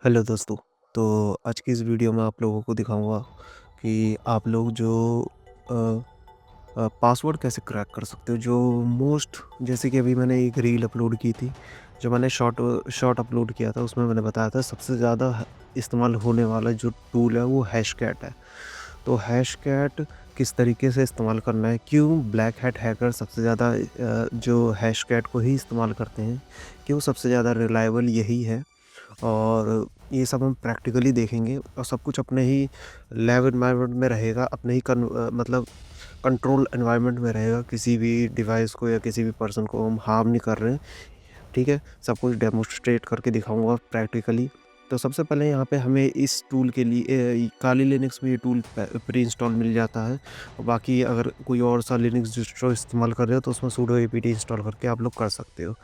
Hello दोस्तों। तो आज की इस वीडियो में आप लोगों को दिखाऊंगा कि आप लोग जो पासवर्ड कैसे क्रैक कर सकते हो। जो मोस्ट जैसे कि अभी मैंने एक रील अपलोड की थी, जो मैंने शॉर्ट अपलोड किया था, उसमें मैंने बताया था सबसे ज़्यादा इस्तेमाल होने वाला जो टूल है वो हैशकैट है। तो हैशकैट किस तरीके से इस्तेमाल करना है, क्यों ब्लैक हैट हैकर सबसे ज़्यादा जो हैशकैट को ही इस्तेमाल करते हैं, क्यों सबसे ज़्यादा रिलायबल यही है, और ये सब हम प्रैक्टिकली देखेंगे। और सब कुछ अपने ही लैब एनवायरनमेंट में रहेगा, अपने ही मतलब कंट्रोल एनवायरनमेंट में रहेगा। किसी भी डिवाइस को या किसी भी पर्सन को हम हार्म नहीं कर रहे हैं, ठीक है। सब कुछ डेमोन्स्ट्रेट करके दिखाऊंगा प्रैक्टिकली। तो सबसे पहले यहाँ पे हमें इस टूल के लिए काली लिनक्स में ये टूल प्री इंस्टॉल मिल जाता है। और बाकी अगर कोई और सा लिनक्स डिस्ट्रो इस्तेमाल कर रहे हो तो उसमें सूडो apt इंस्टॉल करके आप लोग कर सकते हो।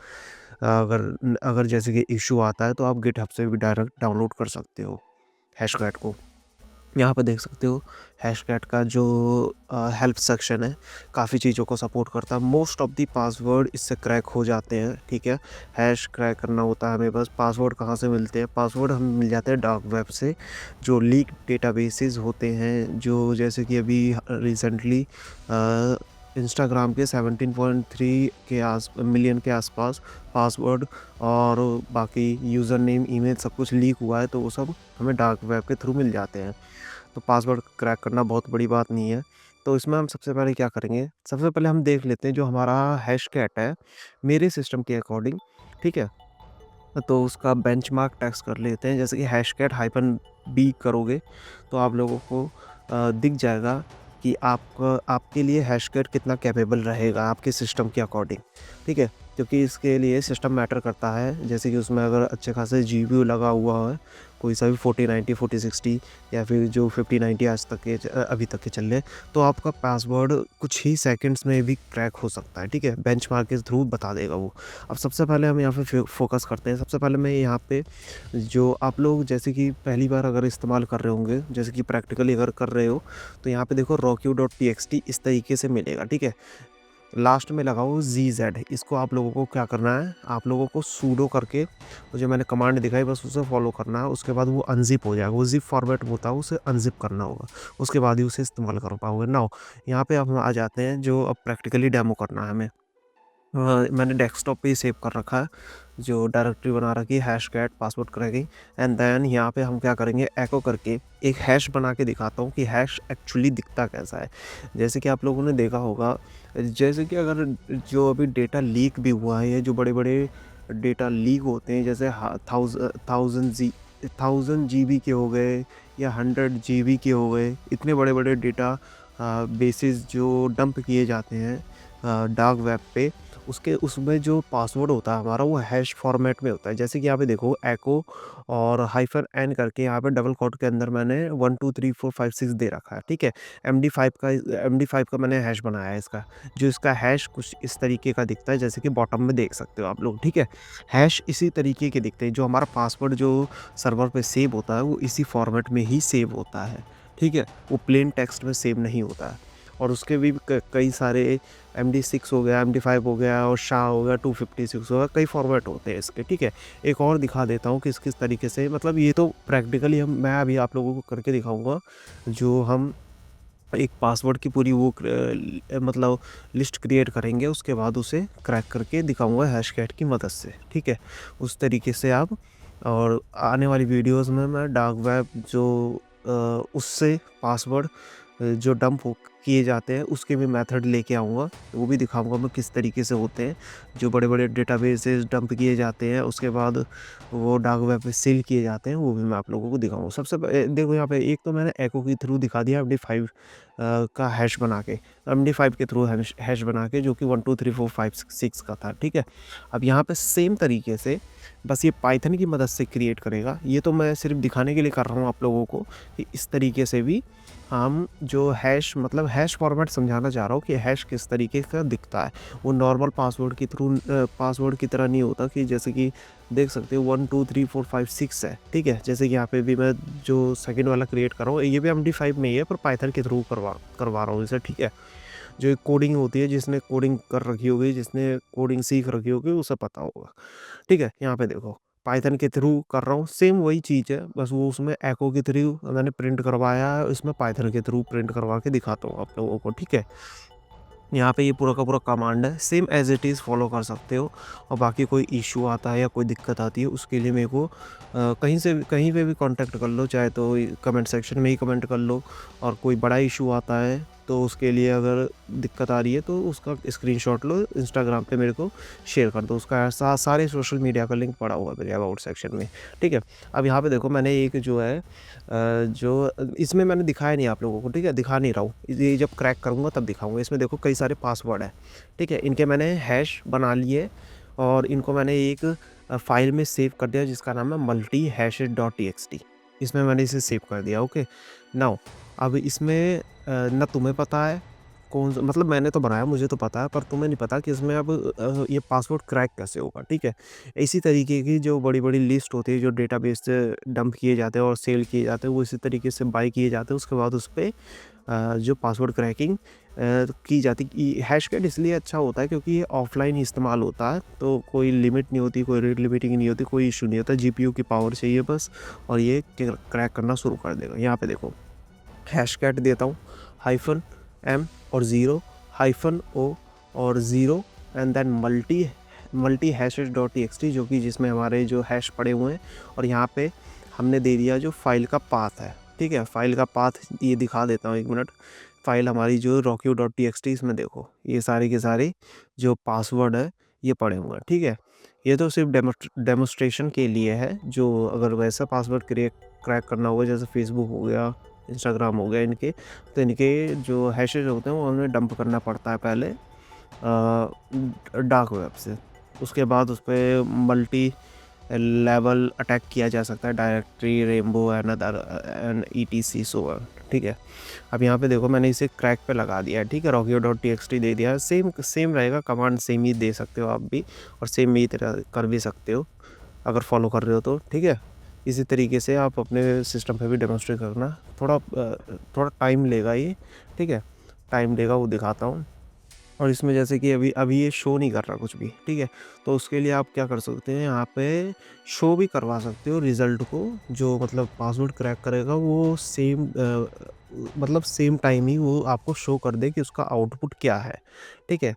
अगर अगर जैसे कि इशू आता है तो आप गिटहब से भी डायरेक्ट डाउनलोड कर सकते हो हैशकैट को। यहाँ पे देख सकते हो हैशकैट का जो हेल्प सेक्शन है, काफ़ी चीज़ों को सपोर्ट करता है। मोस्ट ऑफ दी पासवर्ड इससे क्रैक हो जाते हैं, ठीक है। हैश क्रैक करना होता है हमें बस। पासवर्ड कहाँ से मिलते हैं? पासवर्ड हमें मिल जाते हैं डार्क वेब से। जो लीक डेटाबेसेस होते हैं, जो जैसे कि अभी रिसेंटली इंस्टाग्राम के 17.3 के आस मिलियन के आसपास पासवर्ड और बाकी यूज़र नेम, ईमेल सब कुछ लीक हुआ है, तो वो सब हमें डार्क वेब के थ्रू मिल जाते हैं। तो पासवर्ड क्रैक करना बहुत बड़ी बात नहीं है। तो इसमें हम सबसे पहले क्या करेंगे, सबसे पहले हम देख लेते हैं जो हमारा हैशकैट है मेरे सिस्टम के अकॉर्डिंग, ठीक है। तो उसका बेंचमार्क टेस्ट कर लेते हैं। जैसे कि हैशकैट हाइफन बी करोगे तो आप लोगों को दिख जाएगा कि आपके लिए हैशकैट कितना कैपेबल रहेगा आपके सिस्टम के अकॉर्डिंग, ठीक है। क्योंकि इसके लिए सिस्टम मैटर करता है। जैसे कि उसमें अगर अच्छे खासे जीपीयू लगा हुआ है, कोई सा भी 4090 4060 या फिर जो 5090 आज तक के अभी तक के चल रहे, तो आपका पासवर्ड कुछ ही सेकंड्स में भी क्रैक हो सकता है, ठीक है। बेंचमार्क के थ्रू बता देगा वो। अब सबसे पहले हम यहाँ पे फोकस करते हैं। सबसे पहले मैं यहाँ पे जो आप लोग जैसे कि पहली बार अगर इस्तेमाल कर रहे होंगे, जैसे कि प्रैक्टिकली अगर कर रहे हो, तो यहाँ पे देखो rockyu.txt इस तरीके से मिलेगा, ठीक है। लास्ट में लगाओ ZZ। इसको आप लोगों को क्या करना है, आप लोगों को सूडो करके वो जो मैंने कमांड दिखाई बस उसे फॉलो करना है। उसके बाद वो अनजिप हो जाएगा। वो जिप फॉर्मेट होता है, उसे अनजिप करना होगा, उसके बाद ही उसे इस्तेमाल कर पाओगे। नाउ यहाँ पे अब हम आ जाते हैं जो अब प्रैक्टिकली डेमो करना है हमें। मैंने डेस्कटॉप पे ही सेव कर रखा है, जो डायरेक्टरी बना रखी है Hashcat password cracking. And then यहाँ पे हम क्या करेंगे, एको करके एक हैश बना के दिखाता हूँ कि हैश एक्चुअली दिखता कैसा है। जैसे कि आप लोगों ने देखा होगा, जैसे कि अगर जो अभी डेटा लीक भी हुआ है, जो बड़े बड़े डेटा लीक होते हैं, जैसे थाउजेंड जीबी के हो गए या 100 GB के हो गए, इतने बड़े बड़े डेटा बेसिस जो डंप किए जाते हैं डार्क वेब पे, उसके उसमें जो पासवर्ड होता है हमारा वो हैश फॉर्मेट में होता है। जैसे कि यहाँ पे देखो एको और हाइफन एन करके यहाँ पे डबल कोट के अंदर मैंने 1 2 3 4 5 6 दे रखा है, ठीक है। एम डी फाइव का मैंने हैश बनाया है इसका। जो इसका हैश कुछ इस तरीके का दिखता है, जैसे कि बॉटम में देख सकते हो आप लोग, ठीक है। हैश इसी तरीके के दिखते हैं। जो हमारा पासवर्ड जो सर्वर पे सेव होता है वो इसी फॉर्मेट में ही सेव होता है, ठीक है। वो प्लेन टेक्स्ट में सेव नहीं होता है। और उसके भी कई सारे MD6 हो गया, MD5 हो गया और शाह हो गया, 256 हो गया, कई फॉर्मेट होते हैं इसके, ठीक है। एक और दिखा देता हूँ किस किस तरीके से, मतलब ये तो प्रैक्टिकली मैं अभी आप लोगों को करके दिखाऊंगा। जो हम एक पासवर्ड की पूरी मतलब लिस्ट क्रिएट करेंगे, उसके बाद उसे क्रैक करके दिखाऊंगा हैशकैट की मदद से, ठीक है। उस तरीके से आप, और आने वाली वीडियोस में मैं डार्क वेब जो उससे पासवर्ड जो डंप किए जाते हैं उसके भी मेथड लेके आऊँगा। वो भी दिखाऊंगा मैं किस तरीके से होते हैं। जो बड़े बड़े डेटाबेसेस डंप किए जाते हैं उसके बाद वो डार्क वेब पे सेल किए जाते हैं, वो भी मैं आप लोगों को दिखाऊंगा। देखो यहाँ पे एक तो मैंने एको के थ्रू दिखा दिया MD5 का हैश बना के, MD5 के थ्रू हैश बना के, जो कि 1 2 3 4 5 6 का था, ठीक है। अब यहाँ पे सेम तरीके से बस ये पाइथन की मदद से क्रिएट करेगा। ये तो मैं सिर्फ दिखाने के लिए कर रहा हूँ आप लोगों को कि इस तरीके से भी हम जो हैश, मतलब हैश फॉर्मेट समझाना चाह रहा हूँ कि हैश किस तरीके का दिखता है। वो नॉर्मल पासवर्ड की तरह नहीं होता कि जैसे कि देख सकते हो 1 2 3 4 5 6 है, ठीक है। जैसे कि यहाँ पे भी मैं जो सेकंड वाला क्रिएट कर रहा हूँ ये भी MD5 में ही है, पर पाइथन के थ्रू करवा रहा हूँ इसे, ठीक है। जो एक कोडिंग होती है, जिसने कोडिंग कर रखी होगी, जिसने कोडिंग सीख रखी होगी, उसे पता होगा, ठीक है। यहाँ पे देखो पाइथन के थ्रू कर रहा हूँ, सेम वही चीज़ है, बस वो उसमें एको के थ्रू मैंने प्रिंट करवाया है, इसमें पाइथन के थ्रू प्रिंट करवा के दिखाता हूँ आप लोगों को, ठीक है। यहाँ पे ये पूरा का पूरा कमांड है, same as it is follow कर सकते हो। और बाकी कोई इश्यू आता है या कोई दिक्कत आती है, उसके लिए मेरे को कहीं से कहीं पे भी कॉन्टैक्ट कर लो, चाहे तो कमेंट सेक्शन में ही कमेंट कर लो। और कोई बड़ा इश्यू आता है तो उसके लिए अगर दिक्कत आ रही है तो उसका स्क्रीनशॉट लो, इंस्टाग्राम पे मेरे को शेयर कर दो। उसका सारे सोशल मीडिया का लिंक पड़ा हुआ है मेरे अबाउट सेक्शन में, ठीक है। अब यहाँ पे देखो मैंने एक जो है जो इसमें मैंने दिखाया नहीं आप लोगों को, ठीक है, दिखा नहीं रहा हूँ, ये जब क्रैक करूँगा तब दिखाऊँगा। इसमें देखो कई सारे पासवर्ड हैं, ठीक है, इनके मैंने हैश बना लिए और इनको मैंने एक फ़ाइल में सेव कर दिया जिसका नाम है multi-hashes.txt। इसमें मैंने इसे सेव कर दिया, ओके। नाउ अब इसमें ना तुम्हें पता है कौन सा, मतलब मैंने तो बनाया, मुझे तो पता है, पर तुम्हें नहीं पता कि इसमें अब ये पासवर्ड क्रैक कैसे होगा, ठीक है। इसी तरीके की जो बड़ी-बड़ी लिस्ट होती है, जो डेटाबेस से डंप किए जाते हैं और सेल किए जाते हैं, वो इसी तरीके से बाय किए जाते हैं। उसके बाद उस पे जो पासवर्ड क्रैकिंग की जाती हैशटैग इसलिए अच्छा होता है क्योंकि ये ऑफलाइन ही इस्तेमाल होता है, तो कोई लिमिट नहीं होती, कोई रेट लिमिटिंग नहीं होती, कोई इशू नहीं होता। जीपीयू की पावर चाहिए बस और ये क्रैक करना शुरू कर देगा। यहाँ पे देखो हैशटैग देता हूँ, -m और 0 -o और 0 एंड देन multi-hashes.txt, जो कि जिसमें हमारे जो हैश पड़े हुए हैं। और यहाँ पे हमने दे दिया जो फाइल का पाथ है, ठीक है। फाइल का पाथ ये दिखा देता हूँ, 1 मिनट। फाइल हमारी जो rockio.txt, इसमें देखो ये सारे के सारे जो पासवर्ड है ये पड़े हुए हैं, ठीक है। ये तो सिर्फ डेमोस्ट्रेशन के लिए है, जो अगर वैसा पासवर्ड क्रैक करना होगा जैसे फेसबुक हो गया, इंस्टाग्राम हो गया, इनके तो इनके जो हैशेज होते हैं वो हमें डंप करना पड़ता है पहले डार्क वेब से। उसके बाद उस पर मल्टी लेवल अटैक किया जा सकता है, directory rainbow and other and ETC so on, ठीक है। अब यहाँ पे देखो मैंने इसे क्रैक पे लगा दिया है, ठीक है, rockio.txt दे दिया है। सेम रहेगा, कमांड सेम ही दे सकते हो आप भी और सेम ही तरह कर भी सकते हो अगर फॉलो कर रहे हो तो, ठीक है। इसी तरीके से आप अपने सिस्टम पे भी डेमोन्स्ट्रेट करना, थोड़ा टाइम लेगा ये, ठीक है, टाइम लेगा, वो दिखाता हूँ। और इसमें जैसे कि अभी अभी ये शो नहीं कर रहा कुछ भी, ठीक है, तो उसके लिए आप क्या कर सकते हैं, यहाँ पे शो भी करवा सकते हो रिज़ल्ट को। जो मतलब पासवर्ड क्रैक करेगा वो मतलब सेम टाइम ही वो आपको शो कर दे कि उसका आउटपुट क्या है, ठीक है।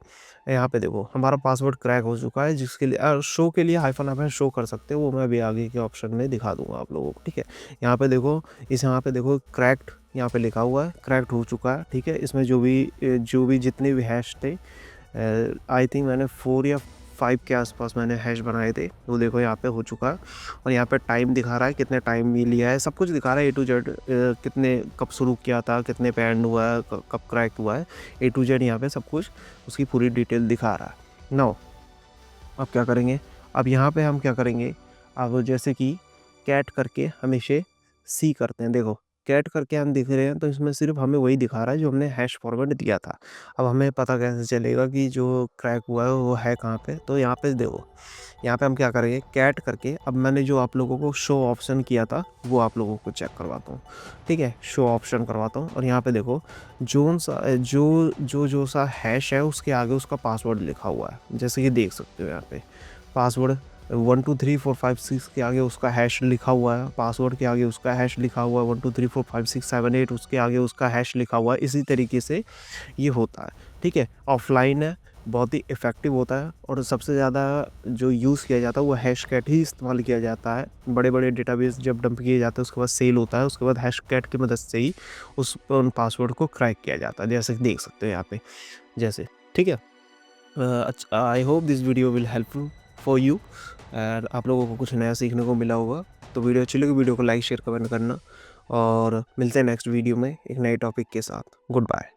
यहाँ पे देखो हमारा पासवर्ड क्रैक हो चुका है, जिसके लिए शो के लिए हाइफन शो कर सकते हो, वो मैं अभी आगे के ऑप्शन में दिखा दूंगा आप लोगों को, ठीक है। यहाँ पे देखो यहाँ पे देखो क्रैक्ड यहाँ पे लिखा हुआ है, क्रैक्ड हो चुका है, ठीक है। इसमें जो भी जितने भी हैश थे, आई थिंक मैंने 4 या 5 के आसपास मैंने हैश बनाए थे, वो देखो यहाँ पे हो चुका है। और यहाँ पे टाइम दिखा रहा है, कितने टाइम में लिया है, सब कुछ दिखा रहा है A to Z, कितने कब शुरू किया था, कितने पे एंड हुआ है, कब क्रैक हुआ है, A to Z यहाँ पे सब कुछ उसकी पूरी डिटेल दिखा रहा है। नाउ अब क्या करेंगे, अब यहाँ पे हम क्या करेंगे, अब जैसे कि कैट करके हम इसे सी करते हैं, देखो कैट करके हम दिख रहे हैं, तो इसमें सिर्फ हमें वही दिखा रहा है जो हमने हैश फॉरवर्ड दिया था। अब हमें पता कैसे चलेगा कि जो क्रैक हुआ है वो है कहाँ पे, तो यहाँ पे देखो, यहाँ पे हम क्या करेंगे, कैट करके अब मैंने जो आप लोगों को शो ऑप्शन किया था वो आप लोगों को चेक करवाता हूँ, ठीक है, शो ऑप्शन करवाता हूँ। और यहाँ पे देखो जो सा हैश है उसके आगे उसका पासवर्ड लिखा हुआ है, जैसे कि देख सकते हो यहाँ पे पासवर्ड 1 2 3 4 5 6 के आगे उसका हैश लिखा हुआ है, पासवर्ड के आगे उसका हैश लिखा हुआ है, 1 2 3 4 5 6 7 8 उसके आगे उसका हैश लिखा हुआ है। इसी तरीके से ये होता है, ठीक है। ऑफलाइन है, बहुत ही इफ़ेक्टिव होता है और सबसे ज़्यादा जो यूज़ किया जाता है वो हैशकैट ही इस्तेमाल किया जाता है। बड़े-बड़े डेटाबेस जब डंप किए जाते हैं उसके बाद सेल होता है, उसके बाद हैशकैट की मदद से ही उन पासवर्ड को क्रैक किया जाता है, जैसे कि देख सकते हो यहाँ पे, जैसे, ठीक है। I hope this video will helpful for you और आप लोगों को कुछ नया सीखने को मिला होगा। तो वीडियो अच्छी लगी, वीडियो को लाइक शेयर कमेंट करना और मिलते हैं नेक्स्ट वीडियो में एक नए टॉपिक के साथ। Good bye.